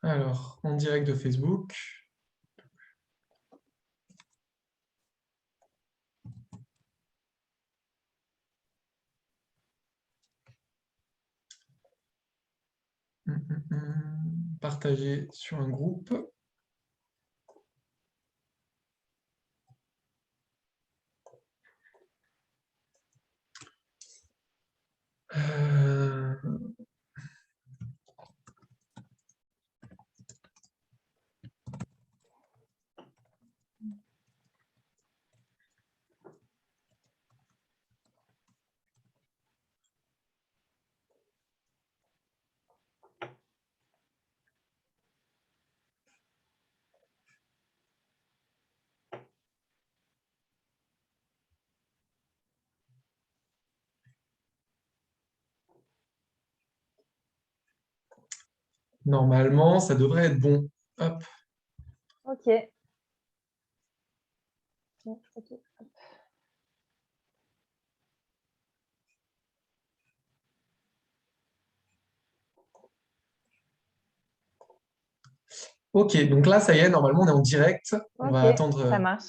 Alors, en direct de Facebook. Partager sur un groupe. Euh, Normalement, ça devrait être bon. Hop. Ok. Ok. Ok, donc là, ça y est, normalement, on est en direct. On va Ok, attendre ça marche.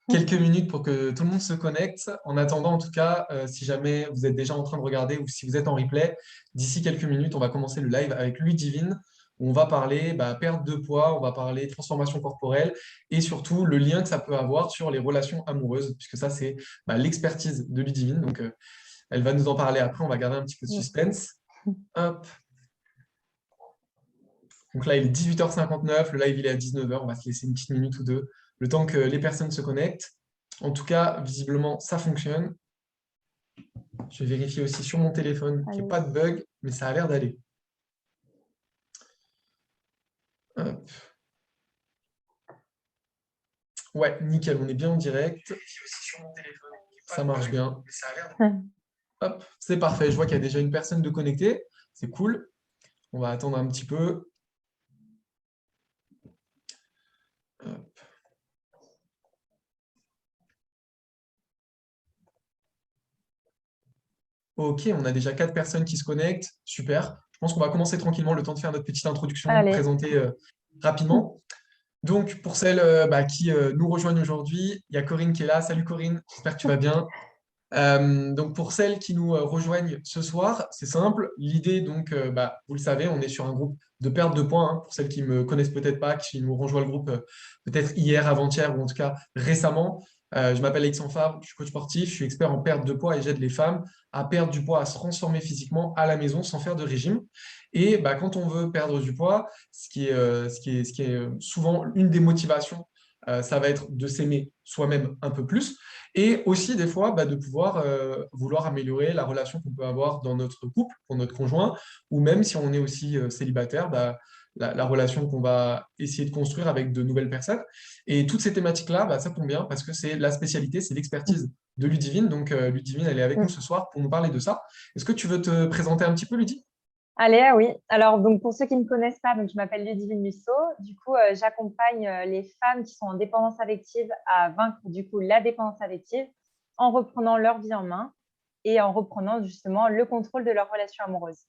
quelques minutes pour que tout le monde se connecte. En attendant, en tout cas, si jamais vous êtes déjà en train de regarder ou si vous êtes en replay, d'ici quelques minutes, on va commencer le live avec Ludivine, où on va parler perte de poids, on va parler transformation corporelle et surtout le lien que ça peut avoir sur les relations amoureuses, puisque ça, c'est l'expertise de Ludivine. Donc, elle va nous en parler après. On va garder un petit peu de suspense. Hop. Donc là, il est 18h59, le live il est à 19h, on va se laisser une petite minute ou deux, le temps que les personnes se connectent. En tout cas, visiblement, ça fonctionne. Je vais vérifier aussi sur mon téléphone qu'il n'y a pas de bug, mais ça a l'air d'aller. Hop. Ouais, nickel, on est bien en direct. Ça marche bien. Hop, c'est parfait. Je vois qu'il y a déjà une personne de connectée. C'est cool. On va attendre un petit peu. Hop. Ok, on a déjà 4 personnes qui se connectent. Super. Je pense qu'on va commencer tranquillement le temps de faire notre petite introduction, Allez. présenter rapidement. Donc, pour celles qui nous rejoignent aujourd'hui, il y a Corinne qui est là. Salut Corinne, j'espère que tu vas bien. Donc, pour celles qui nous rejoignent ce soir, c'est simple. L'idée, donc, vous le savez, on est sur un groupe de perte de poids. Pour celles qui ne me connaissent peut-être pas, qui nous rejoignent le groupe peut-être hier, avant-hier ou en tout cas récemment. Je m'appelle Alexandre Favre, je suis coach sportif, je suis expert en perte de poids et j'aide les femmes à perdre du poids, à se transformer physiquement à la maison sans faire de régime. Et quand on veut perdre du poids, ce qui est souvent une des motivations, ça va être de s'aimer soi-même un peu plus et aussi des fois de pouvoir vouloir améliorer la relation qu'on peut avoir dans notre couple, pour notre conjoint, ou même si on est aussi célibataire, la relation qu'on va essayer de construire avec de nouvelles personnes. Et toutes ces thématiques-là, ça tombe bien parce que c'est la spécialité, c'est l'expertise de Ludivine. Donc Ludivine, elle est avec nous ce soir pour nous parler de ça. Est-ce que tu veux te présenter un petit peu, Ludie? Allez, ah oui. Alors, donc, pour ceux qui ne me connaissent pas, donc, je m'appelle Ludivine Musso. Du coup, j'accompagne les femmes qui sont en dépendance affective à vaincre du coup la dépendance affective en reprenant leur vie en main et en reprenant justement le contrôle de leur relation amoureuse.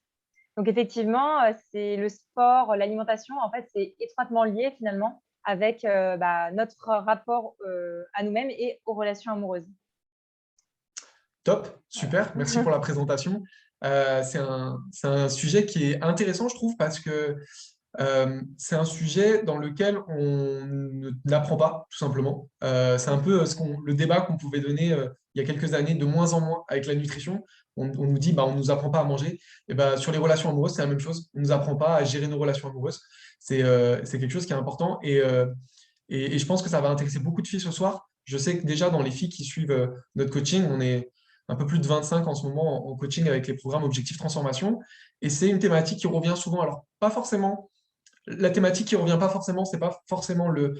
Donc, effectivement, c'est le sport, l'alimentation, en fait, c'est étroitement lié finalement avec notre rapport à nous-mêmes et aux relations amoureuses. Top, super, merci pour la présentation. C'est un sujet qui est intéressant, je trouve, parce que c'est un sujet dans lequel on n'apprend pas, tout simplement. C'est un peu le débat qu'on pouvait donner il y a quelques années, de moins en moins avec la nutrition. On nous dit, on ne nous apprend pas à manger. Et sur les relations amoureuses, c'est la même chose. On ne nous apprend pas à gérer nos relations amoureuses. C'est quelque chose qui est important. Et je pense que ça va intéresser beaucoup de filles ce soir. Je sais que déjà, dans les filles qui suivent notre coaching, on est un peu plus de 25 en ce moment en coaching avec les programmes Objectif Transformation. Et c'est une thématique qui revient souvent. Alors, pas forcément la thématique qui revient pas forcément, c'est pas forcément le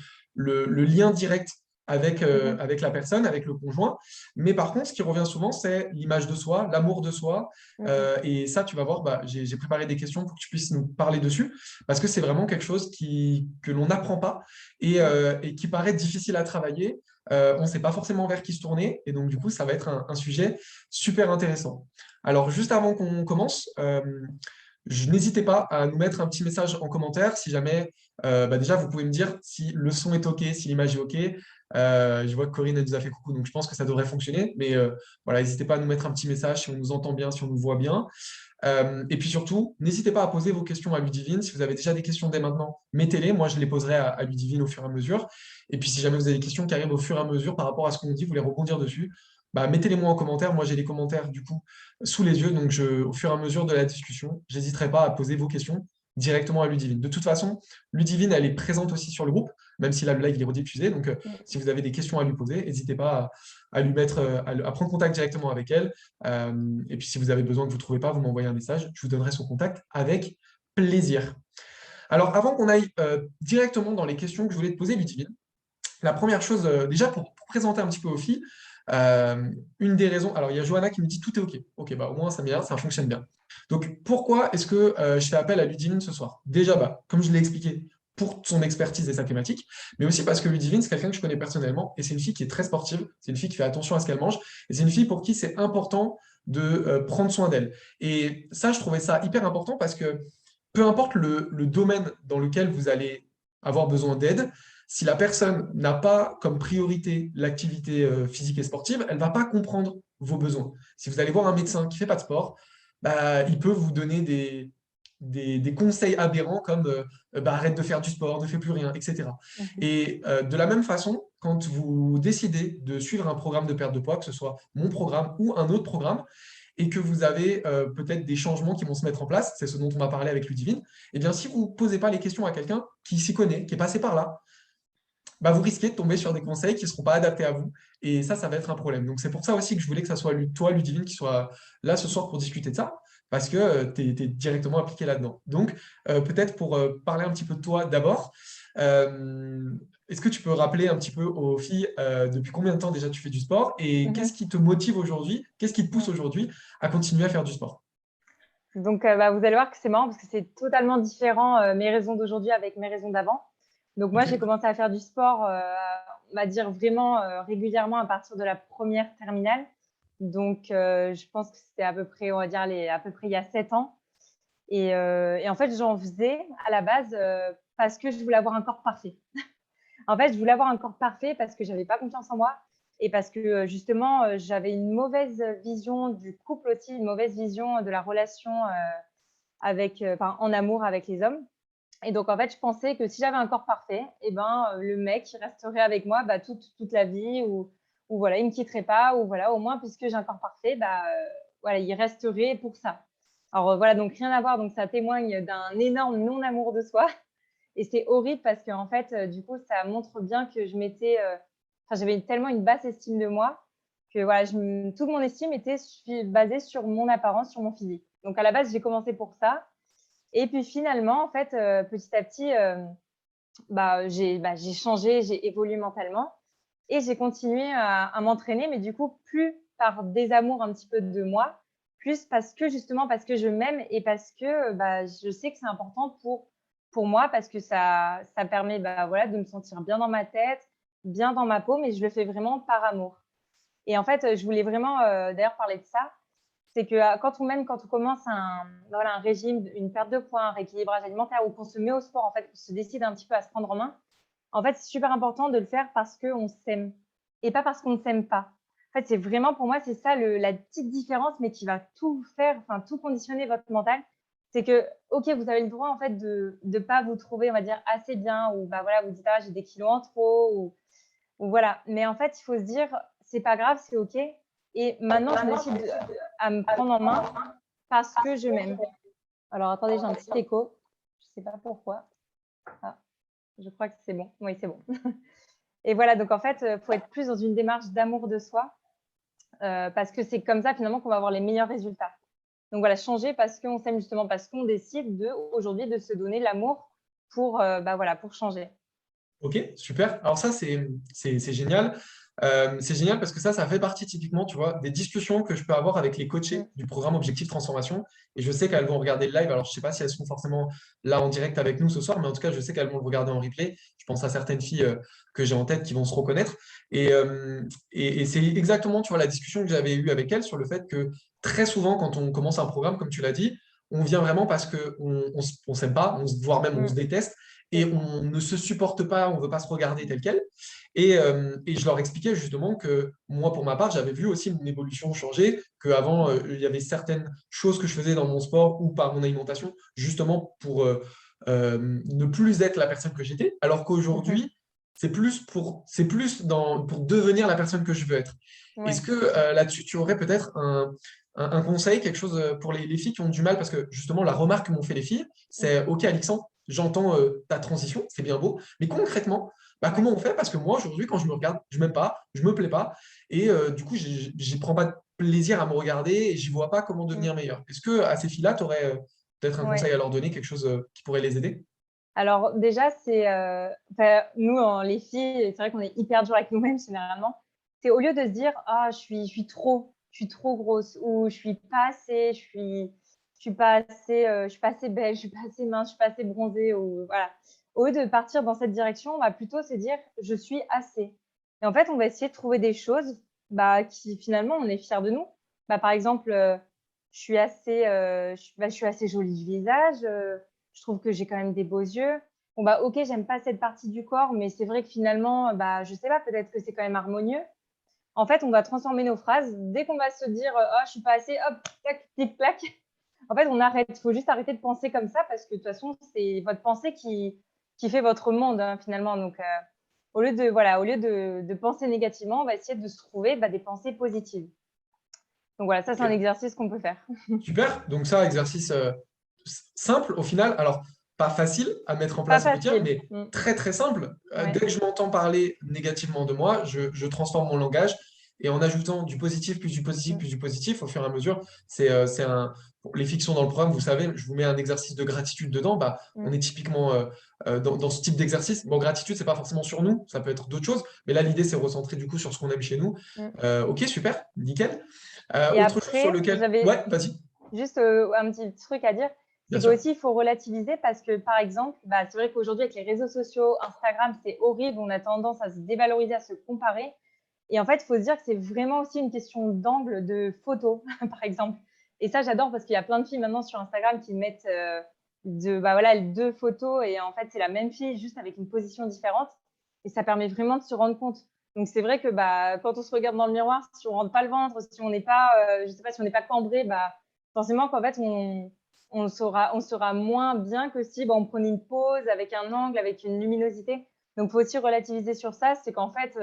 lien direct avec la personne, avec le conjoint. Mais par contre, ce qui revient souvent, c'est l'image de soi, l'amour de soi. Et ça, tu vas voir, j'ai préparé des questions pour que tu puisses nous parler dessus, parce que c'est vraiment quelque chose que l'on n'apprend pas et qui paraît difficile à travailler. On ne sait pas forcément vers qui se tourner. Et donc, du coup, ça va être un sujet super intéressant. Alors, juste avant qu'on commence, n'hésitez pas à nous mettre un petit message en commentaire si jamais, déjà, vous pouvez me dire si le son est OK, si l'image est OK. Je vois que Corinne elle nous a fait coucou, donc je pense que ça devrait fonctionner. Mais voilà, n'hésitez pas à nous mettre un petit message si on nous entend bien, si on nous voit bien. Et puis surtout, n'hésitez pas à poser vos questions à Ludivine. Si vous avez déjà des questions dès maintenant, mettez-les. Moi, je les poserai à Ludivine au fur et à mesure. Et puis, si jamais vous avez des questions qui arrivent au fur et à mesure par rapport à ce qu'on dit, vous voulez rebondir dessus, mettez-les moi en commentaire. Moi, j'ai les commentaires du coup sous les yeux. Donc, au fur et à mesure de la discussion, j'hésiterai pas à poser vos questions directement à Ludivine. De toute façon, Ludivine, elle est présente aussi sur le groupe, même si là, le live il est rediffusé. Donc, si vous avez des questions à lui poser, n'hésitez pas à lui mettre, à prendre contact directement avec elle. Et puis, si vous avez besoin que vous ne trouvez pas, vous m'envoyez un message. Je vous donnerai son contact avec plaisir. Alors, avant qu'on aille directement dans les questions que je voulais te poser, Ludivine, la première chose, déjà pour présenter un petit peu aux filles, une des raisons. Alors, il y a Johanna qui me dit tout est OK. OK, au moins, ça fonctionne bien. Donc, pourquoi est-ce que je fais appel à Ludivine ce soir? Déjà, comme je l'ai expliqué, pour son expertise et sa thématique, mais aussi parce que Ludivine, c'est quelqu'un que je connais personnellement et c'est une fille qui est très sportive, c'est une fille qui fait attention à ce qu'elle mange et c'est une fille pour qui c'est important de prendre soin d'elle. Et ça, je trouvais ça hyper important parce que peu importe le domaine dans lequel vous allez avoir besoin d'aide, si la personne n'a pas comme priorité l'activité physique et sportive, elle ne va pas comprendre vos besoins. Si vous allez voir un médecin qui ne fait pas de sport, il peut vous donner des conseils aberrants comme arrête de faire du sport, ne fais plus rien, etc. Et de la même façon, quand vous décidez de suivre un programme de perte de poids, que ce soit mon programme ou un autre programme, et que vous avez peut-être des changements qui vont se mettre en place, c'est ce dont on va parler avec Ludivine, eh bien, si vous ne posez pas les questions à quelqu'un qui s'y connaît, qui est passé par là, vous risquez de tomber sur des conseils qui ne seront pas adaptés à vous. Et ça va être un problème. Donc, c'est pour ça aussi que je voulais que ça soit toi, Ludivine, qui soit là ce soir pour discuter de ça, parce que tu es directement impliqué là-dedans. Donc, peut-être pour parler un petit peu de toi d'abord, est-ce que tu peux rappeler un petit peu aux filles depuis combien de temps déjà tu fais du sport et qu'est-ce qui te motive aujourd'hui, qu'est-ce qui te pousse aujourd'hui à continuer à faire du sport? Donc, vous allez voir que c'est marrant parce que c'est totalement différent mes raisons d'aujourd'hui avec mes raisons d'avant. Donc, moi, j'ai commencé à faire du sport, on va dire vraiment régulièrement à partir de la première terminale. Donc, je pense que c'était à peu près, on va dire, à peu près il y a 7 ans. Et en fait, j'en faisais à la base parce que je voulais avoir un corps parfait. En fait, je voulais avoir un corps parfait parce que je n'avais pas confiance en moi et parce que justement, j'avais une mauvaise vision du couple aussi, une mauvaise vision de la relation en amour avec les hommes. Et donc, en fait, je pensais que si j'avais un corps parfait, le mec il resterait avec moi toute la vie ou voilà, il ne me quitterait pas ou voilà, au moins, puisque j'ai un corps parfait, voilà, il resterait pour ça. Alors, voilà, donc rien à voir. Donc, ça témoigne d'un énorme non-amour de soi. Et c'est horrible parce qu'en fait, du coup, ça montre bien que j'avais tellement une basse estime de moi que voilà, toute mon estime était basée sur mon apparence, sur mon physique. Donc, à la base, j'ai commencé pour ça. Et puis finalement, en fait, petit à petit, j'ai changé, j'ai évolué mentalement et j'ai continué à m'entraîner, mais du coup, plus par désamour un petit peu de moi, plus parce que justement, parce que je m'aime et parce que je sais que c'est important pour moi parce que ça permet voilà, de me sentir bien dans ma tête, bien dans ma peau, mais je le fais vraiment par amour. Et en fait, je voulais vraiment d'ailleurs parler de ça. C'est que quand on commence un régime, une perte de poids, un rééquilibrage alimentaire ou qu'on se met au sport, en fait, qu'on se décide un petit peu à se prendre en main, en fait, c'est super important de le faire parce qu'on s'aime et pas parce qu'on ne s'aime pas. En fait, c'est vraiment pour moi, c'est ça la petite différence, mais qui va tout faire, enfin tout conditionner votre mental. C'est que, OK, vous avez le droit en fait de ne pas vous trouver, on va dire, assez bien ou voilà, vous dites ah j'ai des kilos en trop ou voilà. Mais en fait, il faut se dire c'est pas grave, c'est OK. Et maintenant, je décide à me prendre en main parce que je m'aime. Alors, attendez, j'ai un petit écho. Je ne sais pas pourquoi. Ah, je crois que c'est bon. Oui, c'est bon. Et voilà, donc en fait, il faut être plus dans une démarche d'amour de soi parce que c'est comme ça finalement qu'on va avoir les meilleurs résultats. Donc voilà, changer parce qu'on s'aime justement, parce qu'on décide aujourd'hui de se donner l'amour pour, pour changer. Ok, super. Alors ça, c'est génial. C'est génial parce que ça fait partie typiquement, tu vois, des discussions que je peux avoir avec les coachés du programme Objectif Transformation. Et je sais qu'elles vont regarder le live. Alors, je ne sais pas si elles sont forcément là en direct avec nous ce soir, mais en tout cas, je sais qu'elles vont le regarder en replay. Je pense à certaines filles que j'ai en tête qui vont se reconnaître. Et c'est exactement, tu vois, la discussion que j'avais eue avec elles sur le fait que très souvent, quand on commence un programme, comme tu l'as dit, on vient vraiment parce qu'on s'aime pas, voire même on se Mm. déteste, C'est et ça. on ne se supporte pas, on ne veut pas se regarder tel quel. Et je leur expliquais justement que moi, pour ma part, j'avais vu aussi mon évolution changer, qu'avant, il y avait certaines choses que je faisais dans mon sport ou par mon alimentation, justement pour ne plus être la personne que j'étais, alors Mhm. qu'aujourd'hui, c'est plus pour devenir la personne que je veux être. Est-ce Ouais. que là-dessus, tu aurais peut-être un conseil, quelque chose pour les filles qui ont du mal, parce que justement, la remarque que m'ont fait les filles, c'est OK, Alexandre, j'entends ta transition, c'est bien beau, mais concrètement, bah, Ouais. comment on fait? Parce que moi, aujourd'hui, quand je me regarde, je m'aime pas, je me plais pas, et du coup, j'y prends pas de plaisir à me regarder et j'y vois pas comment Mm. devenir meilleur. Est-ce que à ces filles-là, tu aurais peut-être un Ouais. conseil à leur donner, quelque chose qui pourrait les aider? Alors déjà, enfin, nous, les filles, c'est vrai qu'on est hyper dur avec nous-mêmes généralement. C'est au lieu de se dire: «Ah, je suis trop grosse» ou «Je suis pas assez, je suis pas assez belle, je suis pas assez mince, je suis pas assez bronzée» ou voilà. Au lieu de partir dans cette direction, on va plutôt se dire: «Je suis assez» et en fait, on va essayer de trouver des choses, bah, qui finalement, on est fiers de nous. Bah, par exemple, je suis assez jolie du visage, je trouve que j'ai quand même des beaux yeux. Bon, bah, OK, j'aime pas cette partie du corps, mais c'est vrai que finalement, bah, je sais pas, peut-être que c'est quand même harmonieux. En fait, on va transformer nos phrases. Dès qu'on va se dire, «Oh, je suis pas assez», hop, tac, tic, clac. En fait, on arrête. Il faut juste arrêter de penser comme ça parce que de toute façon, c'est votre pensée qui fait votre monde, hein, finalement. Donc, au lieu de penser négativement, on va essayer de se trouver, bah, des pensées positives. Donc voilà, ça, c'est un Ok, exercice qu'on peut faire. super. Donc ça, exercice simple au final. Alors, pas facile à mettre en Pas place au quotidien, facile. mais Mmh. très très simple. Dès Ouais. que je m'entends parler négativement de moi, je transforme mon langage et en ajoutant du positif, plus du positif, Mmh. plus du positif, au fur et à mesure, c'est un. Pour les fictions dans le programme, vous savez, je vous mets un exercice de gratitude dedans. Bah, on Mmh. est typiquement dans ce type d'exercice. Bon, gratitude, c'est pas forcément sur nous, ça peut être d'autres choses, mais là, l'idée, c'est recentrer du coup sur ce qu'on aime chez nous. Mmh. Ok, super, nickel. Et Autre chose sur après, lequel. j'avais Ouais, vas-y, juste, un petit truc à dire, bien c'est sûr. qu'aussi il faut relativiser parce que, par exemple, bah, c'est vrai qu'aujourd'hui avec les réseaux sociaux, Instagram, c'est horrible, on a tendance à se dévaloriser, à se comparer et en fait, il faut se dire que c'est vraiment aussi une question d'angle de photo, par exemple et ça, j'adore parce qu'il y a plein de filles maintenant sur Instagram qui mettent, bah, voilà, 2 photos et en fait, c'est la même fille juste avec une position différente et ça permet vraiment de se rendre compte. Donc c'est vrai que, bah, quand on se regarde dans le miroir, si on rentre pas le ventre, si on n'est pas, je sais pas, si on n'est pas cambré, bah, forcément qu'en fait on sera moins bien que si, bah, on prenait une pose avec un angle, avec une luminosité. Donc il faut aussi relativiser sur ça, c'est qu'en fait,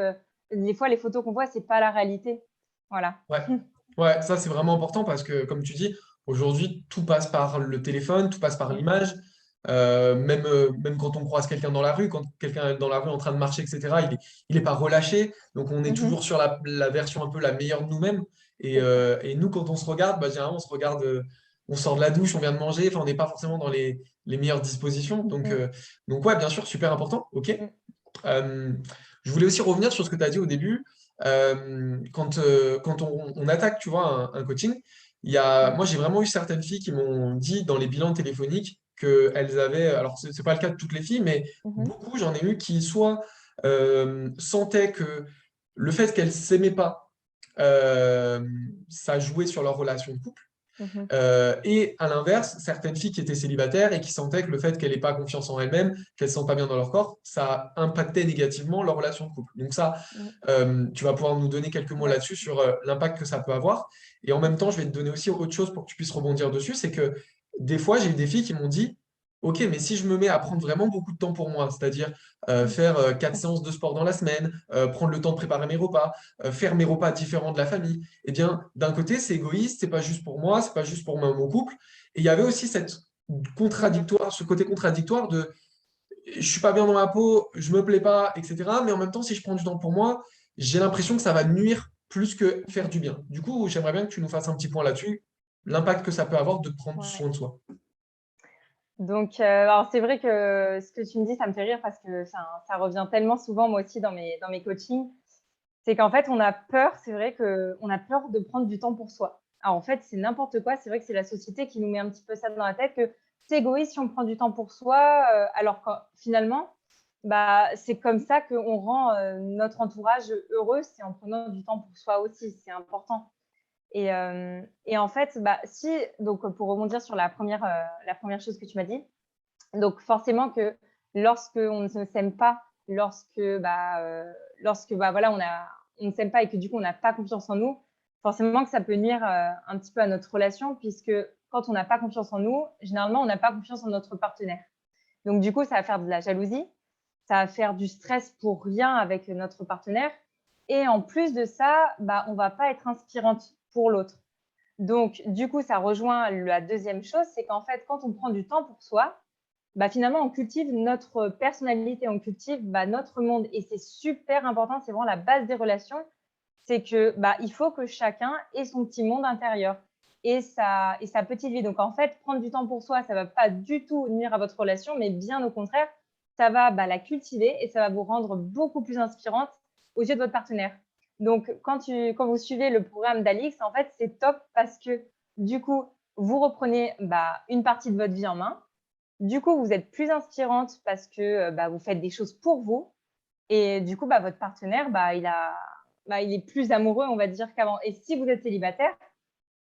des fois les photos qu'on voit, c'est pas la réalité. Voilà. Ouais, ouais, ça c'est vraiment important parce que, comme tu dis, aujourd'hui, tout passe par le téléphone, tout passe par Mmh. l'image. Même quand on croise quelqu'un dans la rue, quand quelqu'un est dans la rue en train de marcher, etc., il est pas relâché. Donc, on est Mmh mh. toujours sur la version un peu la meilleure de nous-mêmes. Et, C'est ça. euh, et nous, quand on se regarde, bah, généralement, on se regarde, on sort de la douche, on vient de manger, enfin, on n'est pas forcément dans les meilleures dispositions. Mmh. Donc, ouais, bien sûr, super important. OK. Mmh. Euh, je voulais aussi revenir sur ce que tu as dit au début. Quand on attaque, tu vois, un coaching, Mmh. moi, j'ai vraiment eu certaines filles qui m'ont dit dans les bilans téléphoniques qu'elles avaient, alors c'est pas le cas de toutes les filles, mais Mmh mh. beaucoup, j'en ai eu qui soit sentaient que le fait qu'elles s'aimaient pas, euh, ça jouait sur leur relation de couple. Mmh mh. Et à l'inverse, certaines filles qui étaient célibataires et qui sentaient que le fait qu'elles n'aient pas confiance en elles-mêmes, qu'elles ne se sentent pas bien dans leur corps, ça impactait négativement leur relation de couple. Donc ça, Mmh. tu vas pouvoir nous donner quelques mots Ouais. là-dessus sur l'impact que ça peut avoir. Et en même temps, je vais te donner aussi autre chose pour que tu puisses rebondir dessus, c'est que des fois, j'ai eu des filles qui m'ont dit, OK, mais si je me mets à prendre vraiment beaucoup de temps pour moi, c'est-à-dire Mmh. faire 4 séances de sport dans la semaine, prendre le temps de préparer mes repas, faire mes repas différents de la famille, eh bien, d'un côté, c'est égoïste, c'est pas juste pour moi, c'est pas juste pour mon couple. Et il y avait aussi Mmh mh. ce côté contradictoire de je suis pas bien dans ma peau, je me plais pas, etc. Mais en même temps, si je prends du temps pour moi, j'ai l'impression que ça va nuire plus que faire Mmh. du bien. Du coup, j'aimerais bien que tu nous fasses un petit point là-dessus, l'impact que ça peut avoir de prendre Ouais. soin de soi. Donc, alors c'est vrai que ce que tu me dis, ça me fait rire parce que ça revient tellement souvent moi aussi dans mes coachings. C'est qu'en fait, on a peur, c'est vrai qu'on a peur de prendre du temps pour soi. Alors en fait, c'est n'importe quoi, c'est vrai que c'est la société qui nous met un petit peu ça dans la tête que c'est égoïste si on prend du temps pour soi, alors que finalement, bah, c'est comme ça qu'on rend, notre entourage heureux, c'est en prenant du temps pour soi aussi, c'est important. Et en fait, si, donc pour rebondir sur la première chose que tu m'as dit, donc forcément que lorsque on ne s'aime pas, voilà, on ne s'aime pas et que du coup on n'a pas confiance en nous, forcément que ça peut nuire un petit peu à notre relation, puisque quand on n'a pas confiance en nous, généralement on n'a pas confiance en notre partenaire. Donc du coup, ça va faire de la jalousie, ça va faire du stress pour rien avec notre partenaire. Et en plus de ça, on va pas être inspirante pour l'autre. Donc, du coup, ça rejoint la deuxième chose, c'est qu'en fait, quand on prend du temps pour soi, finalement, on cultive notre personnalité, on cultive notre monde. Et c'est super important, c'est vraiment la base des relations. C'est que il faut que chacun ait son petit monde intérieur et sa petite vie. Donc, en fait, prendre du temps pour soi, ça ne va pas du tout nuire à votre relation, mais bien au contraire, ça va la cultiver et ça va vous rendre beaucoup plus inspirante aux yeux de votre partenaire. Donc, quand vous suivez le programme d'Alix, en fait, c'est top parce que du coup, vous reprenez une partie de votre vie en main. Du coup, vous êtes plus inspirante parce que vous faites des choses pour vous. Et du coup, votre partenaire, il est plus amoureux, on va dire, qu'avant. Et si vous êtes célibataire,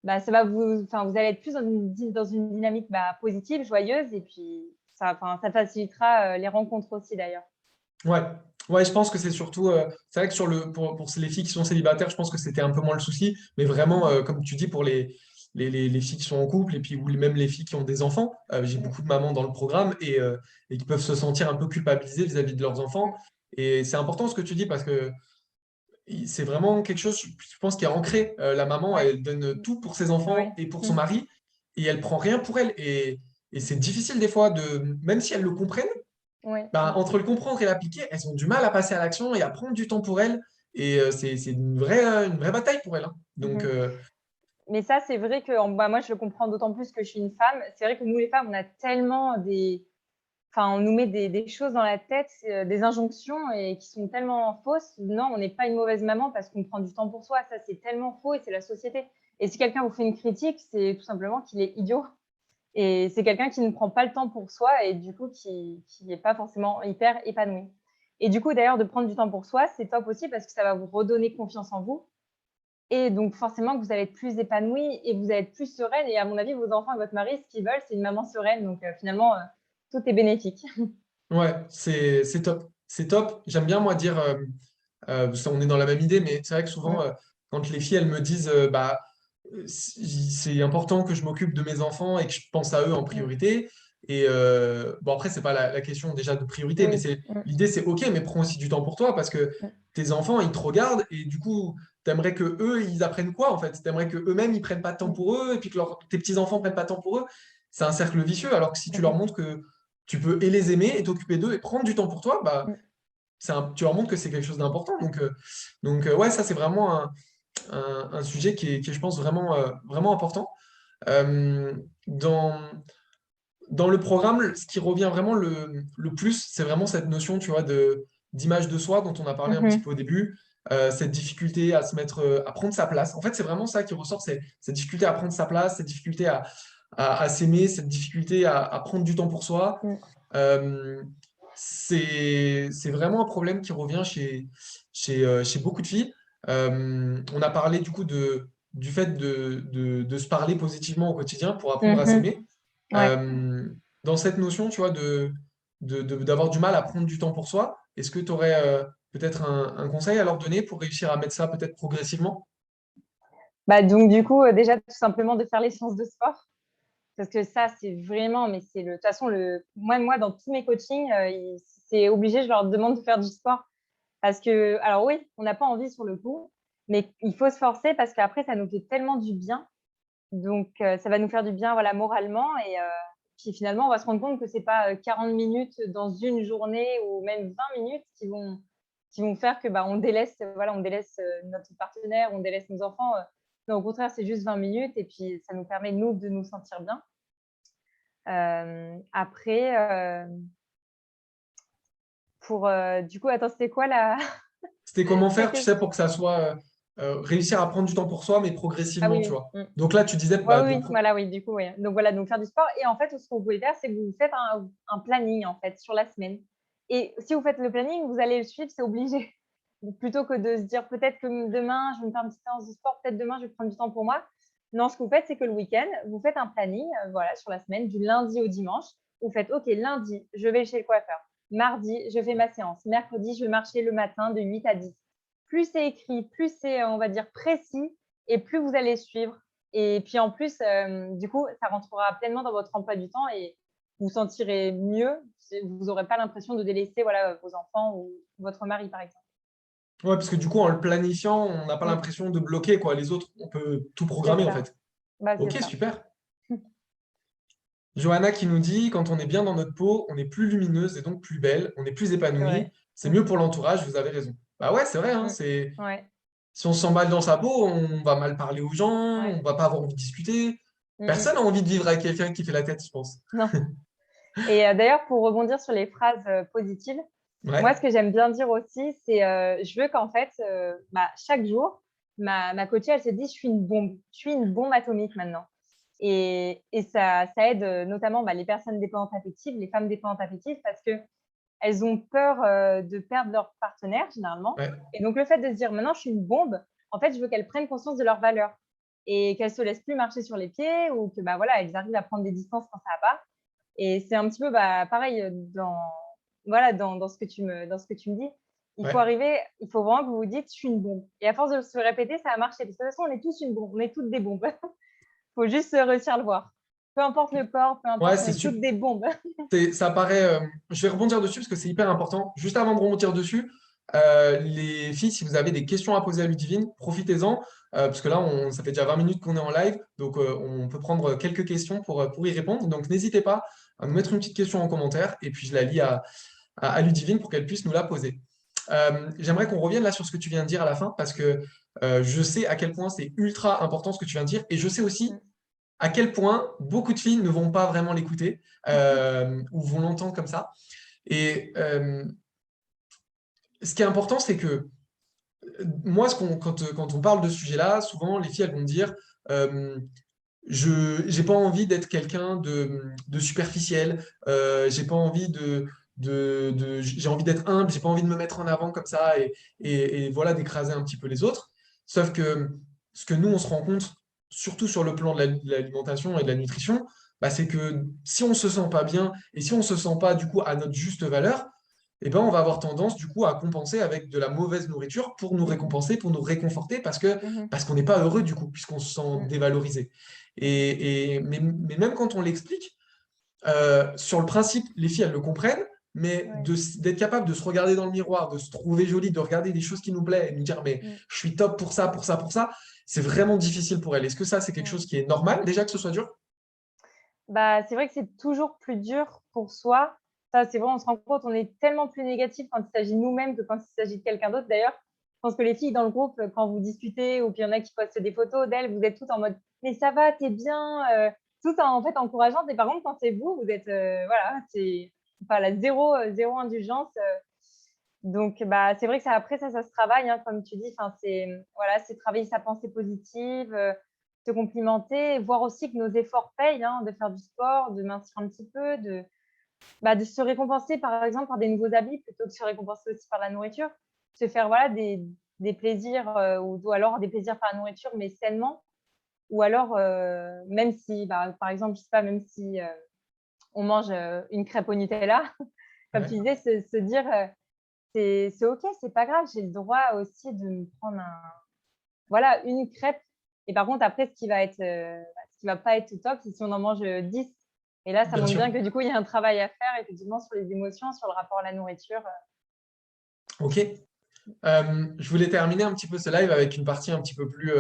vous allez être plus dans une dynamique positive, joyeuse. Et puis, ça facilitera les rencontres aussi, d'ailleurs. Ouais, ouais, je pense que c'est surtout, c'est vrai que pour les filles qui sont célibataires, je pense que c'était un peu moins le souci, mais vraiment, comme tu dis, pour les filles qui sont en couple et puis ou même les filles qui ont des enfants, j'ai beaucoup de mamans dans le programme et qui peuvent se sentir un peu culpabilisées vis-à-vis de leurs enfants. Et c'est important ce que tu dis parce que c'est vraiment quelque chose, je pense, qui est ancré. La maman, Ouais. elle donne tout pour ses enfants Ouais. et pour son mari et elle prend rien pour elle. Et c'est difficile des fois même si elles le comprennent, Ouais. entre le comprendre et l'appliquer, elles ont du mal à passer à l'action et à prendre du temps pour elles. Et c'est une vraie bataille pour elles, hein. Donc, Mhm. Mais ça, c'est vrai que moi, je le comprends d'autant plus que je suis une femme. C'est vrai que nous, les femmes, on a tellement on nous met des choses dans la tête, des injonctions et qui sont tellement fausses. Non, on n'est pas une mauvaise maman parce qu'on prend du temps pour soi. Ça, c'est tellement faux et c'est la société. Et si quelqu'un vous fait une critique, c'est tout simplement qu'il est idiot. Et c'est quelqu'un qui ne prend pas le temps pour soi et du coup, qui n'est pas forcément hyper épanoui. Et du coup, d'ailleurs, de prendre du temps pour soi, c'est top aussi parce que ça va vous redonner confiance en vous. Et donc, forcément, que vous allez être plus épanoui et vous allez être plus sereine. Et à mon avis, vos enfants et votre mari, ce qu'ils veulent, c'est une maman sereine. Donc, finalement, tout est bénéfique. ouais, c'est top. C'est top. J'aime bien, moi, dire, on est dans la même idée, mais c'est vrai que souvent, Mm. quand les filles, elles me disent, c'est important que je m'occupe de mes enfants et que je pense à eux en Mm. priorité. Et bon, après, c'est pas la question déjà de priorité, mais Oui. Mm. l'idée, c'est OK, mais prends aussi du temps pour toi parce que Mm. tes enfants, ils te regardent et du coup, t'aimerais que eux, ils apprennent quoi en fait? T'aimerais que eux-mêmes, ils prennent pas de temps Mm. pour eux et puis que tes petits-enfants prennent pas de temps pour eux. C'est un cercle vicieux. Alors que si tu leur Mhm. montres que tu peux et les aimer et t'occuper d'eux et prendre du temps pour toi, Mm. tu leur montres que c'est quelque chose d'important. Donc ouais, ça, c'est vraiment un sujet qui est, je pense, vraiment important. Euh, dans, dans le programme, ce qui revient vraiment le plus, c'est vraiment cette notion, tu vois, d'image de soi dont on a parlé un petit Mhm. peu au début, cette difficulté à se mettre, à prendre sa place. En fait, c'est vraiment ça qui ressort, c'est cette difficulté à prendre sa place, cette difficulté à s'aimer, cette difficulté à prendre du temps pour soi. Mm. Euh, c'est vraiment un problème qui revient chez beaucoup de filles. On a parlé du coup du fait de se parler positivement au quotidien pour apprendre à Mhm. s'aimer. Ouais. Euh, Dans cette notion, tu vois, d'avoir du mal à prendre du temps pour soi, est-ce que tu aurais peut-être un conseil à leur donner pour réussir à mettre ça peut-être progressivement? Donc, du coup, déjà, tout simplement de faire les séances de sport. Parce que ça, c'est vraiment, mais c'est de toute façon, moi, dans tous mes coachings, c'est obligé, je leur demande de faire du sport. Parce que, alors oui, on n'a pas envie sur le coup, mais il faut se forcer parce qu'après, ça nous fait tellement du bien. Donc, ça va nous faire du bien, voilà, moralement. Et puis finalement, on va se rendre compte que c'est pas 40 minutes dans une journée ou même 20 minutes qui vont faire que on délaisse, voilà, on délaisse notre partenaire, on délaisse nos enfants. Non, au contraire, c'est juste 20 minutes et puis ça nous permet, nous, de nous sentir bien. Après, du coup, attends, c'était quoi C'était comment la faire, tu sais, question? pour que ça soit réussir à prendre du temps pour soi, mais Ah progressivement, tu oui, vois. oui. Donc là, tu disais, Ouais, oui, oui, voilà, oui, du coup, oui. Donc voilà, donc faire du sport. Et en fait, ce que vous pouvez faire, c'est que vous faites un planning, en fait, sur la semaine. Et si vous faites le planning, vous allez le suivre, c'est obligé. plutôt que de se dire peut-être que demain, je vais me faire une petite séance de sport, peut-être demain, je vais prendre du temps pour moi. Non, ce que vous faites, c'est que le week-end, vous faites un planning, voilà, sur la semaine, du lundi au dimanche. Vous faites, OK, lundi, je vais chez le coiffeur. Mardi, je fais ma séance. Mercredi, je vais marcher le matin de 8 à 10. Plus c'est écrit, plus c'est, on va dire, précis et plus vous allez suivre. Et puis en plus, du coup, ça rentrera pleinement dans votre emploi du temps et vous sentirez mieux. Vous n'aurez pas l'impression de délaisser voilà, vos enfants ou votre mari, par exemple. Ouais, parce que du coup, en le planifiant, on n'a pas Mm, l'impression de bloquer, quoi. Les autres, on peut tout c'est programmer, en ça. fait. Bah, Ok, c'est ça. super. Johanna qui nous dit, quand on est bien dans notre peau, on est plus lumineuse et donc plus belle, on est plus C'est épanoui, vrai. c'est Mm, mieux pour l'entourage, vous avez raison. Bah ouais, c'est vrai, hein, mm. Ouais, si on se sent mal dans sa peau, on va mal parler aux gens, ouais. on va pas avoir envie de discuter. Mm, Personne mm. n'a envie de vivre avec quelqu'un qui fait la tête, je pense. Non. Et d'ailleurs, pour rebondir sur les phrases positives, moi, ce Ouais, que j'aime bien dire aussi, c'est je veux qu'en fait, chaque jour, ma coachée, elle se dit, je suis une bombe. Je suis une bombe atomique maintenant. Et ça aide notamment les personnes dépendantes affectives, les femmes dépendantes affectives, parce qu'elles ont peur de perdre leur partenaire, généralement. ouais, Et donc, le fait de se dire, maintenant, je suis une bombe, en fait, je veux qu'elles prennent conscience de leur valeur et qu'elles ne se laissent plus marcher sur les pieds ou que voilà, elles arrivent à prendre des distances quand ça va pas. Et c'est un petit peu pareil dans ce que dans ce que tu me dis. ouais. Il faut vraiment que vous vous dites, je suis une bombe. Et à force de se répéter, ça a marché. Parce que de toute façon, on est tous une bombe, on est toutes des bombes. Il faut juste réussir à le voir. Peu importe le corps, peu Ouais, importe, on est toutes des bombes. ça paraît. Je vais rebondir dessus parce que c'est hyper important. Juste avant de rebondir dessus, les filles, si vous avez des questions à poser à Ludivine, profitez-en. Parce que là, ça fait déjà 20 minutes qu'on est en live. Donc, on peut prendre quelques questions pour y répondre. Donc, n'hésitez pas à nous mettre une petite question en commentaire. Et puis, je la lis à Ludivine pour qu'elle puisse nous la poser. J'aimerais qu'on revienne là sur ce que tu viens de dire à la fin parce que je sais à quel point c'est ultra important ce que tu viens de dire. Et je sais aussi à quel point beaucoup de filles ne vont pas vraiment l'écouter ou vont l'entendre comme ça. Et ce qui est important, c'est que moi, quand on parle de ce sujet-là, souvent les filles elles vont me dire euh, je j'ai pas envie d'être quelqu'un de superficiel, j'ai pas envie j'ai envie d'être humble, j'ai pas envie de me mettre en avant comme ça et voilà d'écraser un petit peu les autres. Sauf que ce que nous on se rend compte, surtout sur le plan de l'alimentation et de la nutrition, bah, c'est que si on se sent pas bien et si on se sent pas du coup à notre juste valeur, eh ben, on va avoir tendance du coup à compenser avec de la mauvaise nourriture pour nous récompenser, pour nous réconforter, parce qu'on n'est pas heureux du coup, puisqu'on se sent dévalorisé. Mais même quand on l'explique, sur le principe, les filles, elles le comprennent, mais Ouais. d'être capable de se regarder dans le miroir, de se trouver jolie, de regarder des choses qui nous plaisent et nous dire, mais Mm, je suis top pour ça, pour ça, pour ça, c'est vraiment difficile pour elles. Est-ce que ça, c'est quelque chose mm. qui est normal déjà que ce soit dur? C'est vrai que c'est toujours plus dur pour soi. Ça, c'est vrai, on se rend compte, on est tellement plus négatif quand il s'agit de nous-mêmes que quand il s'agit de quelqu'un d'autre. D'ailleurs, je pense que les filles dans le groupe, quand vous discutez ou qu'il y en a qui postent des photos d'elles, vous êtes toutes en mode mais ça va, t'es bien, tout en fait encourageante. Et par contre, quand c'est vous, vous êtes voilà, c'est enfin la zéro indulgence. Donc c'est vrai que après ça se travaille, hein, comme tu dis. Enfin c'est voilà, c'est travailler sa pensée positive. Se complimenter, voir aussi que nos efforts payent, hein, de faire du sport, de mincir un petit peu, de se récompenser par exemple par des nouveaux habits plutôt que de se récompenser aussi par la nourriture. Se faire voilà, des plaisirs ou alors des plaisirs par la nourriture, mais sainement. Ou alors, même si, par exemple, je sais pas, même si on mange une crêpe au Nutella, comme tu Ouais, disais, se dire c'est OK, c'est pas grave, j'ai le droit aussi de me prendre voilà, une crêpe. Et par contre, après, ce qui va pas être top, c'est si on en mange 10. Et là, ça bien montre sûr. bien que du coup, il y a un travail à faire effectivement sur les émotions, sur le rapport à la nourriture. Ok. Je voulais terminer un petit peu ce live avec une partie un petit peu plus,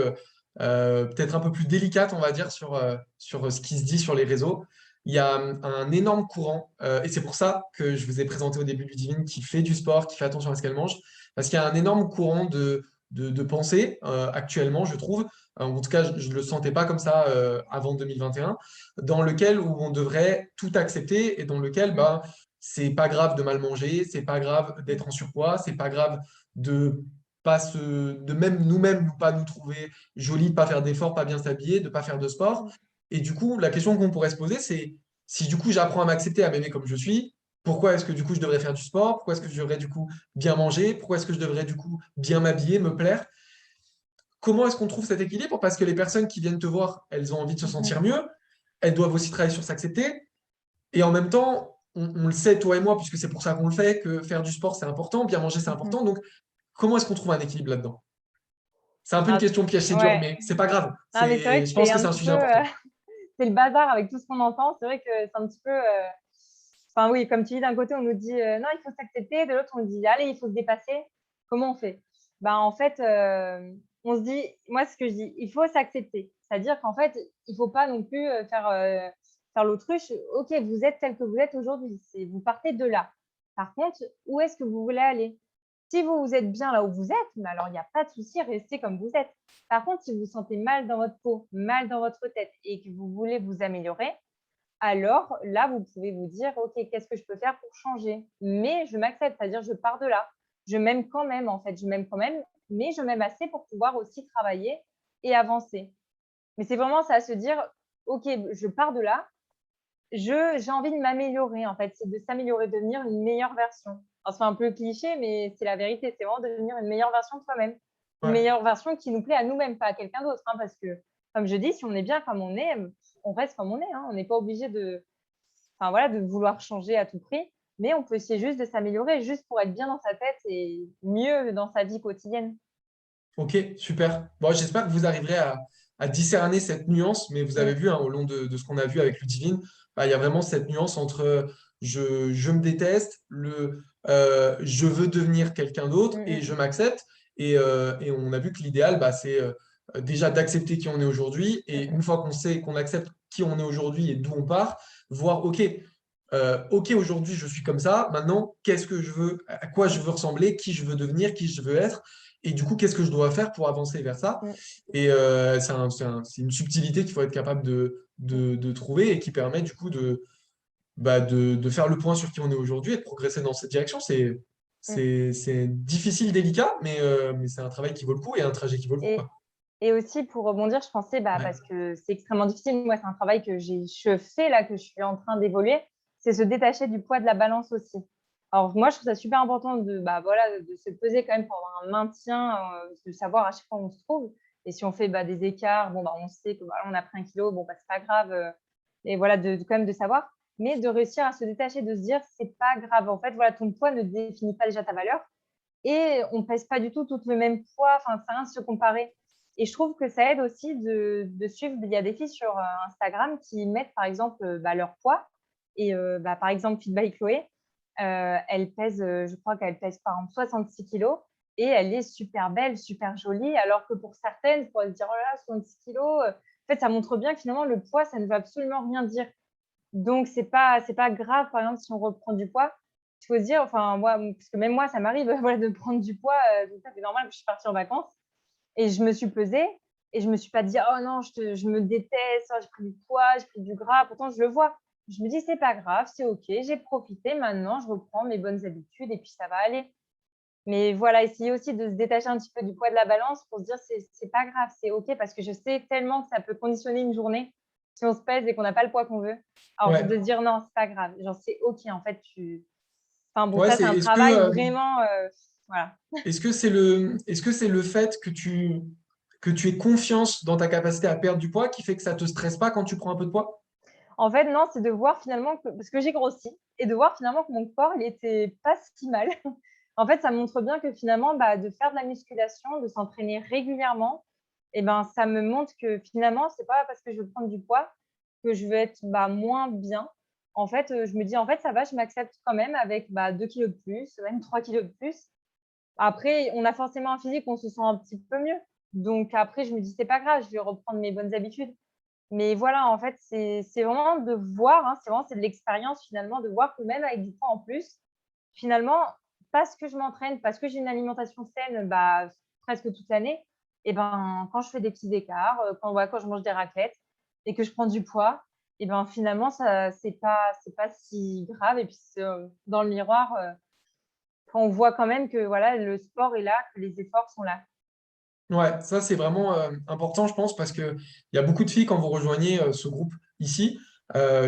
peut-être un peu plus délicate, on va dire, sur ce qui se dit sur les réseaux. Il y a un énorme courant, et c'est pour ça que je vous ai présenté au début Ludivine, qui fait du sport, qui fait attention à ce qu'elle mange, parce qu'il y a un énorme courant de pensée actuellement, je trouve. En tout cas, je ne le sentais pas comme ça avant 2021, dans lequel où on devrait tout accepter et dans lequel Mm, c'est pas grave de mal manger, c'est pas grave mm, d'être en surpoids, c'est pas grave de même nous-mêmes pas nous trouver jolis, de pas faire d'efforts, pas bien s'habiller, de pas faire de sport. mm, Et du coup, la question qu'on pourrait se poser, c'est si du coup j'apprends à m'accepter, à m'aimer comme je suis, pourquoi est-ce que du coup je devrais faire du sport? Pourquoi est-ce que je devrais du coup bien manger? Pourquoi est-ce que je devrais du coup bien m'habiller, me plaire? Comment est-ce qu'on trouve cet équilibre? Parce que les personnes qui viennent te voir, elles ont envie de se Mhm. sentir mieux, elles doivent aussi travailler sur s'accepter. Et en même temps, on le sait, toi et moi, puisque c'est pour ça qu'on le fait, que faire du sport, c'est important, bien manger, c'est Mhm. important. Donc, comment est-ce qu'on trouve un équilibre là-dedans? C'est un peu une Ah, question piège, c'est dur, ouais. mais c'est pas grave. Ah, mais c'est vrai C'est, que je pense c'est que un c'est un petit peu, sujet important. c'est le bazar avec tout ce qu'on entend. C'est vrai que c'est un petit peu, enfin oui, comme tu dis, d'un côté, on nous dit non, il faut s'accepter, de l'autre, on dit allez, il faut se dépasser. Comment on fait? Ben, en fait, on se dit, moi, ce que je dis, il faut s'accepter. C'est-à-dire qu'en fait, il ne faut pas non plus faire l'autruche. Ok, vous êtes tel que vous êtes aujourd'hui. Vous partez de là. Par contre, où est-ce que vous voulez aller? Si vous êtes bien là où vous êtes, mais alors il n'y a pas de souci, restez comme vous êtes. Par contre, si vous vous sentez mal dans votre peau, mal dans votre tête et que vous voulez vous améliorer, alors là, vous pouvez vous dire, OK, qu'est-ce que je peux faire pour changer? Mais je m'accepte, c'est-à-dire je pars de là. Je m'aime quand même, en fait, je m'aime quand même, mais je m'aime assez pour pouvoir aussi travailler et avancer. Mais c'est vraiment ça, se dire, OK, je pars de là, j'ai envie de m'améliorer, en fait, c'est de s'améliorer, devenir une meilleure version. Alors, c'est un peu cliché, mais c'est la vérité, c'est vraiment devenir une meilleure version de soi-même. Une Ouais. meilleure version qui nous plaît à nous-mêmes, pas à quelqu'un d'autre, hein, parce que, comme je dis, si on est bien comme on reste comme on est, hein. On n'est pas obligé enfin, voilà, de vouloir changer à tout prix, mais on peut essayer juste de s'améliorer, juste pour être bien dans sa tête et mieux dans sa vie quotidienne. Ok, super. Bon, j'espère que vous arriverez à discerner cette nuance, mais vous avez Mmh, vu hein, au long de ce qu'on a vu avec Ludivine, bah, il y a vraiment cette nuance entre je me déteste, je veux devenir quelqu'un d'autre mmh, et je mmh, m'accepte. Et on a vu que l'idéal, bah, c'est déjà d'accepter qui on est aujourd'hui. mmh, Et une mmh. fois qu'on sait qu'on accepte qui on est aujourd'hui et d'où on part, voir, ok, aujourd'hui je suis comme ça, maintenant, qu'est-ce que je veux, à quoi je veux ressembler, qui je veux devenir, qui je veux être. Et du coup, qu'est-ce que je dois faire pour avancer vers ça? Mmh, Et c'est une subtilité qu'il faut être capable mmh, de trouver et qui permet du coup de faire le point sur qui on est aujourd'hui et de progresser dans cette direction. mmh. C'est difficile, délicat, mais c'est un travail qui vaut le coup et un trajet qui vaut le coup, Et quoi. et aussi pour rebondir, je pensais, bah, Ouais. parce que c'est extrêmement difficile. Moi, c'est un travail que je fais là, que je suis en train d'évoluer, c'est se détacher du poids de la balance aussi. Alors moi, je trouve ça super important bah, voilà, de se peser quand même pour avoir un maintien, de savoir à chaque fois où on se trouve. Et si on fait bah, des écarts, bon, bah, on sait que voilà, on a pris 1 kilo, bon, bah, c'est pas grave. Et voilà, quand même de savoir, mais de réussir à se détacher, de se dire, c'est pas grave. En fait, voilà, ton poids ne définit pas déjà ta valeur. Et on ne pèse pas du tout le même poids, enfin, ça rien de se comparer. Et je trouve que ça aide aussi de suivre. Il y a des filles sur Instagram qui mettent par exemple bah, leur poids. Et bah, par exemple, Fit by Chloé, elle pèse, je crois qu'elle pèse par exemple 66 kilos et elle est super belle, super jolie. Alors que pour certaines, pour se dire, oh là là, 66 kilos, en fait, ça montre bien que finalement, le poids, ça ne veut absolument rien dire. Donc, c'est pas grave, par exemple, si on reprend du poids. Il faut se dire, enfin, moi, parce que même moi, ça m'arrive voilà, de prendre du poids. Donc ça, c'est normal que je suis partie en vacances et je me suis pesée et je me suis pas dit, oh non, je me déteste, oh, j'ai pris du poids, j'ai pris du gras. Pourtant, je le vois. Je me dis, c'est pas grave, c'est OK, j'ai profité. Maintenant, je reprends mes bonnes habitudes et puis ça va aller. Mais voilà, essayer aussi de se détacher un petit peu du poids de la balance pour se dire, c'est pas grave, c'est OK, parce que je sais tellement que ça peut conditionner une journée si on se pèse et qu'on n'a pas le poids qu'on veut. Alors, de Ouais. se dire, non, c'est pas grave, genre, c'est OK, en fait, enfin bon, Ouais, ça, c'est c'est, un travail vraiment, voilà. est-ce que c'est le fait que tu aies confiance dans ta capacité à perdre du poids qui fait que ça te stresse pas quand tu prends un peu de poids? En fait, non, c'est de voir finalement que, parce que j'ai grossi, et de voir finalement que mon corps, il était pas si mal. En fait, ça montre bien que finalement, bah, de faire de la musculation, de s'entraîner régulièrement, et ben, ça me montre que finalement, c'est pas parce que je veux prendre du poids que je vais être bah, moins bien. En fait, je me dis, en fait, ça va, je m'accepte quand même avec bah, 2 kilos de plus, même 3 kilos de plus. Après, on a forcément un physique, on se sent un petit peu mieux. Donc après, je me dis, c'est pas grave, je vais reprendre mes bonnes habitudes. Mais voilà, en fait, c'est vraiment de voir, hein, c'est de l'expérience finalement, de voir que même avec du poids en plus, finalement, parce que je m'entraîne, parce que j'ai une alimentation saine, bah, presque toute l'année, et ben, quand je fais des petits écarts, quand voilà, quand je mange des raclettes et que je prends du poids, et ben, finalement ça c'est pas si grave et puis dans le miroir, on voit quand même que voilà, le sport est là, que les efforts sont là. Ouais, ça c'est vraiment important, je pense, parce que il y a beaucoup de filles quand vous rejoignez ce groupe ici.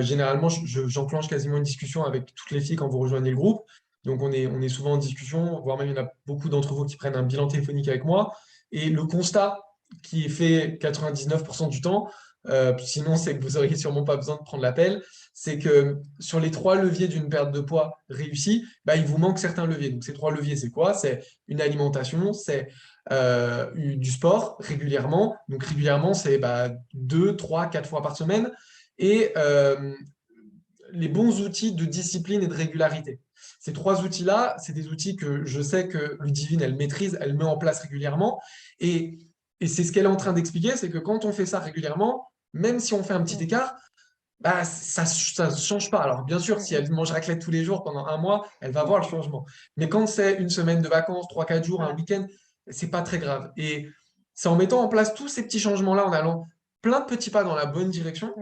Généralement, j'enclenche quasiment une discussion avec toutes les filles quand vous rejoignez le groupe. Donc, on est souvent en discussion, voire même il y en a beaucoup d'entre vous qui prennent un bilan téléphonique avec moi. Et le constat qui est fait 99% du temps, sinon c'est que vous n'auriez sûrement pas besoin de prendre l'appel, c'est que sur les 3 leviers d'une perte de poids réussie, bah, il vous manque certains leviers. Donc, ces 3 leviers, c'est quoi? C'est une alimentation, c'est du sport régulièrement. Donc, régulièrement, c'est 2, 3, 4 fois par semaine. Et les bons outils de discipline et de régularité. Ces 3 outils-là, c'est des outils que je sais que Ludivine, elle maîtrise, elle met en place régulièrement. Et, et c'est ce qu'elle est en train d'expliquer, c'est que quand on fait ça régulièrement, même si on fait un petit écart, bah, ça ne change pas. Alors, bien sûr, si elle mange raclette tous les jours pendant un mois, elle va voir le changement. Mais quand c'est une semaine de vacances, 3, 4 jours, un Voilà. week-end, c'est pas très grave. Et c'est en mettant en place tous ces petits changements-là, en allant plein de petits pas dans la bonne direction,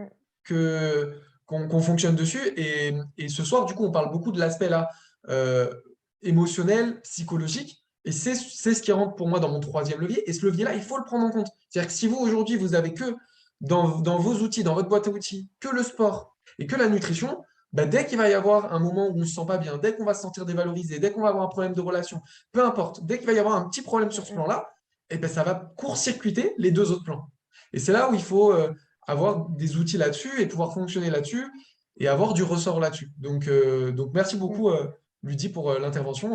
que, qu'on fonctionne dessus. Et ce soir, du coup, on parle beaucoup de l'aspect là, euh, émotionnel, psychologique. Et c'est ce qui rentre pour moi dans mon 3e levier. Et ce levier-là, il faut le prendre en compte. C'est-à-dire que si vous, aujourd'hui, vous avez que dans vos outils, dans votre boîte à outils, que le sport et que la nutrition, bah, dès qu'il va y avoir un moment où on ne se sent pas bien, dès qu'on va se sentir dévalorisé, dès qu'on va avoir un problème de relation, peu importe, dès qu'il va y avoir un petit problème sur ce plan-là, eh ben, ça va court-circuiter les 2 autres plans. Et c'est là où il faut avoir des outils là-dessus et pouvoir fonctionner là-dessus et avoir du ressort là-dessus. Donc merci beaucoup, Ludie, pour l'intervention.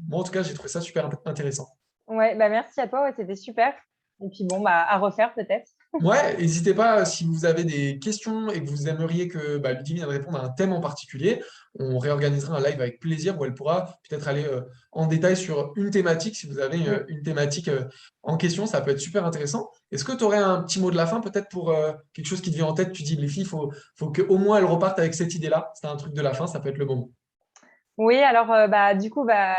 Moi, en tout cas, j'ai trouvé ça super intéressant. Ouais, bah merci à toi, ouais, c'était super. Et puis bon, bah, à refaire peut-être. Ouais, n'hésitez pas si vous avez des questions et que vous aimeriez que Ludivine vienne répondre à un thème en particulier. On réorganisera un live avec plaisir où elle pourra peut-être aller en détail sur une thématique. Si vous avez Mm. une thématique en question, ça peut être super intéressant. Est-ce que tu aurais un petit mot de la fin, peut-être pour quelque chose qui te vient en tête? Tu dis, les filles, faut qu'au moins elles repartent avec cette idée-là. C'est un truc de la fin, ça peut être le moment. Oui, alors bah, du coup, bah,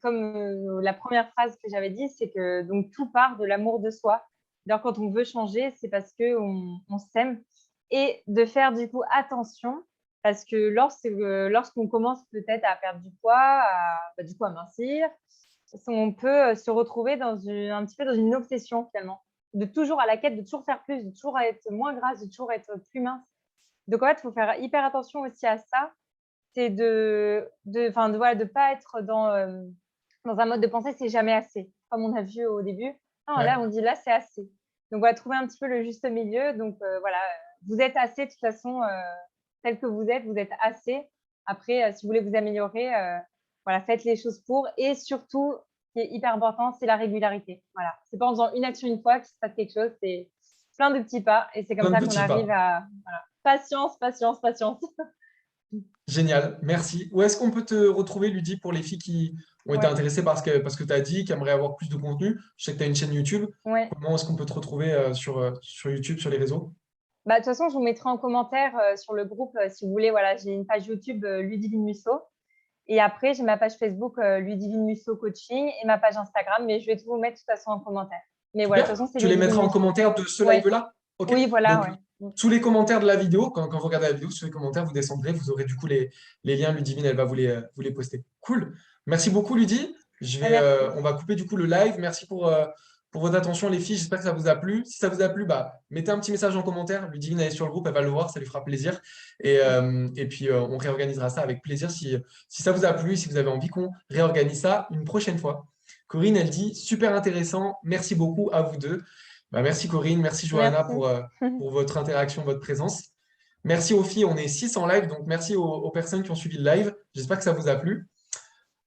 comme la première phrase que j'avais dit, c'est que donc tout part de l'amour de soi. Alors quand on veut changer, c'est parce qu'on s'aime et de faire du coup attention parce que lorsqu'on commence peut-être à perdre du poids, du coup à mincir, on peut se retrouver un petit peu dans une obsession finalement, de toujours à la quête de toujours faire plus, de toujours être moins grasse, de toujours être plus mince. Donc en fait, il faut faire hyper attention aussi à ça, c'est voilà, de pas être dans un mode de pensée, c'est jamais assez. Comme on a vu au début, non, Ouais, là, on dit là, c'est assez. Donc, on va trouver un petit peu le juste milieu. Donc, voilà, vous êtes assez de toute façon, tel que vous êtes assez. Après, si vous voulez vous améliorer, voilà, faites les choses pour. Et surtout, ce qui est hyper important, c'est la régularité. Voilà, c'est pas en faisant une action une fois qu'il se passe quelque chose, c'est plein de petits pas. Et c'est comme plein de ça qu'on petits arrive pas. à, voilà, patience, patience, patience. Génial, merci. Où est-ce qu'on peut te retrouver, Ludie, pour les filles qui ont été Ouais, intéressées par ce que tu as dit, qui aimeraient avoir plus de contenu? Je sais que tu as une chaîne YouTube. ouais. Comment est-ce qu'on peut te retrouver sur YouTube, sur les réseaux? Bah, de toute façon, je vous mettrai en commentaire sur le groupe si vous voulez. Voilà, j'ai une page YouTube Ludivine Musso. Et après, j'ai ma page Facebook Ludivine Musso Coaching et ma page Instagram. Mais je vais tout vous mettre de toute façon en commentaire. Mais voilà, de toute Super. façon, c'est Tu les Ludivine mettras en Musso. commentaire de ce Ouais. live-là? OK. Oui, voilà, Donc, ouais. Mm. sous les commentaires de la vidéo, quand vous regardez la vidéo, sous les commentaires, vous descendrez, vous aurez du coup les liens. Ludivine, elle va vous les poster. Cool. Merci beaucoup, Ludie. Ah, merci. On va couper du coup le live. Merci pour votre attention, les filles. J'espère que ça vous a plu. Si ça vous a plu, mettez un petit message en commentaire. Ludivine, elle est sur le groupe, elle va le voir, ça lui fera plaisir. Et puis, on réorganisera ça avec plaisir si ça vous a plu, si vous avez envie qu'on réorganise ça une prochaine fois. Corinne, elle dit super intéressant. Merci beaucoup à vous deux. Merci Corinne, merci Johanna Merci. pour votre interaction, votre présence. Merci aux filles, on est 6 en live, donc merci aux personnes qui ont suivi le live. J'espère que ça vous a plu.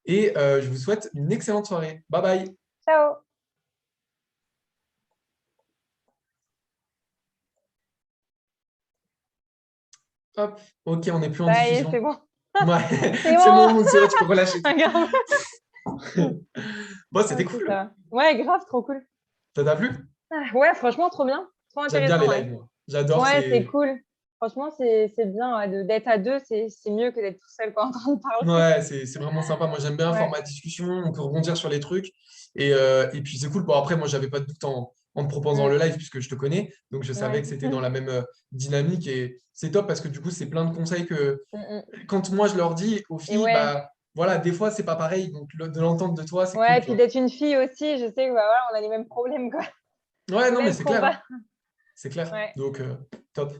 Et je vous souhaite une excellente soirée. Bye bye. Ciao. Hop, ok, on n'est plus en Ça y est, c'est diffusion. bon. Ouais, C'est c'est bon. bon, c'est bon, tu peux relâcher tout. Regarde. Bon, c'était Ok, ça cool. va. Ouais, grave, trop cool. Ça t'a plu? Ah, ouais, franchement, trop bien. Trop J'aime bien les intéressant, ouais. lives, moi. J'adore, Ouais, c'est c'est cool. Franchement, c'est bien ouais, d'être à deux, c'est mieux que d'être tout seul quoi, en train de parler. ouais, c'est vraiment sympa. Moi, j'aime bien le Ouais. format discussion. On peut rebondir sur les trucs. Et puis, c'est cool. Bon, après, moi, j'avais pas de doute en te proposant Mm. le live puisque je te connais. Donc, je savais Ouais. que c'était dans la même dynamique. Et c'est top parce que du coup, c'est plein de conseils que Mm, mm. quand moi, je leur dis aux Et filles, ouais. voilà, des fois, c'est pas pareil. Donc, de l'entendre de toi, c'est Ouais, cool, et tu puis vois. d'être une fille aussi, je sais que bah, voilà, on a les mêmes problèmes, quoi. Ouais, Les non, mais mêmes c'est clair, hein. combats. C'est clair. Ouais. Donc, top.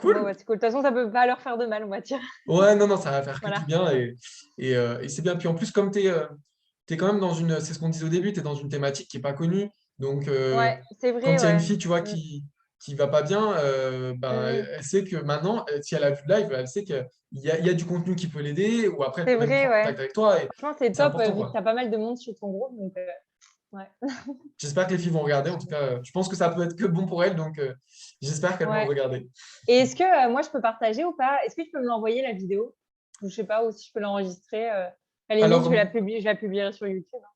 Bon, Cool. c'est cool. De toute façon, ça peut pas leur faire de mal, on va dire. Ouais, non, non, ça va faire que du Voilà. bien et c'est bien. Puis en plus, comme tu es, quand même dans c'est ce qu'on disait au début, tu es dans une thématique qui n'est pas connue. Donc, Ouais, c'est quand vrai, il y a une ouais. fille, tu vois, Mm, qui va pas bien, ben, mm, mm. elle sait que maintenant, si elle a vu le live, elle sait qu'il y a du contenu qui peut l'aider ou après, elle C'est peut même vrai, prendre ouais. contact avec toi et Franchement, c'est c'est top, important, vu que tu quoi. as pas mal de monde sur ton groupe. Donc, ouais. J'espère que les filles vont regarder. En tout cas, je pense que ça peut être que bon pour elles. Donc, j'espère qu'elles vont le Ouais. regarder. Et est-ce que moi, je peux partager ou pas? Est-ce que tu peux me l'envoyer, la vidéo? Ou je sais pas, ou si je peux l'enregistrer. À la limite, Alors, je la publierai sur YouTube, hein,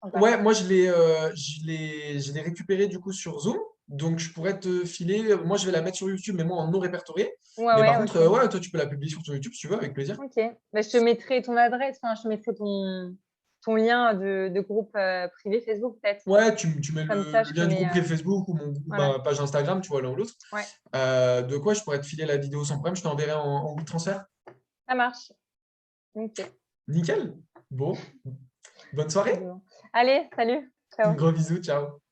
tant qu'à ouais, faire. moi je l'ai récupéré du coup sur Zoom. Donc je pourrais te filer. Moi je vais la mettre sur YouTube, mais moi en non répertorié. Ouais, Mais par ouais, contre, ok. ouais, toi tu peux la publier sur ton YouTube si tu veux, avec plaisir. Ok. Bah, je te mettrai ton adresse, enfin, je te mettrai ton lien de groupe privé Facebook, peut-être. Ouais, tu mets Comme le, ça, le je te lien du mets. groupe privé Facebook ou Voilà. ma page Instagram, tu vois, l'un ou l'autre. Ouais, De quoi je pourrais te filer la vidéo sans problème, je t'enverrai en WeTransfer. ça marche. Ok. Nickel. Bon, bonne soirée. Bon. Allez, salut. Ciao. Gros bisous, ciao.